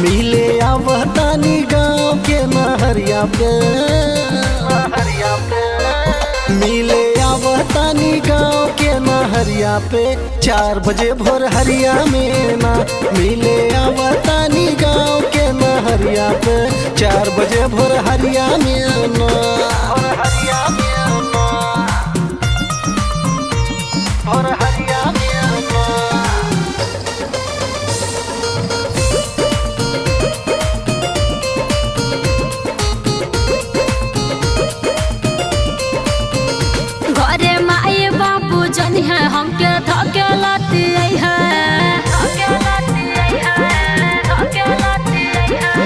मिले आवतानी गाँव के नहरिया पे, मिले आवतानी गाँव के नहरिया पे 4 बजे भोर हरिया में ना। मिले आवतानी गाँव के नहरिया पे 4 बजे भोर हरिया में ना। भोर हरिया में ना। घरे माई बाबू जनी है हमके धकेलती है,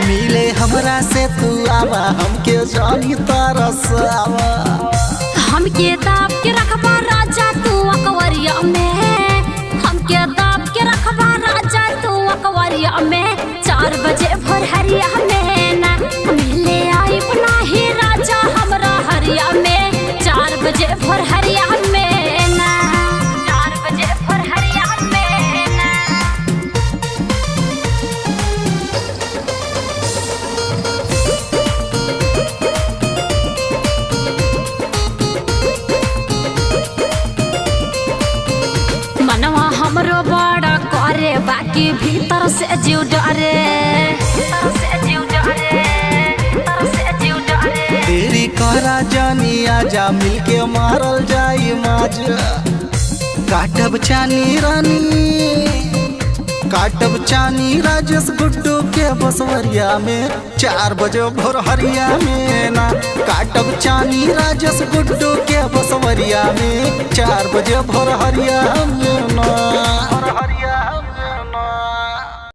मिले हमरा से तू आवा हमके जानी तरस आवा। हमके दाब के रखबा राजा तू अकवरिया में, हमके दाब के रखबा राजा तू अकवरिया में 4 बजे भोर हरिया में ना। मिले आई बना ही राजा हमरा हरिया में 4 बजे भोर हरिया में ना। 4 बजे भोर हरिया में ना। मनवा हमरो बड़ा करे बाकी भीतर से जीव डरे, तेरी करा जानी आजा मिलके मारल जाई माज। काटब चानी रानी, काटब चानी राजेश गुड्डू के बसवरिया में 4 बजे भोर हरिया में ना। काटब चानी राजेश गुड्डू के बसवरिया में 4 बजे भोर हरिया में ना।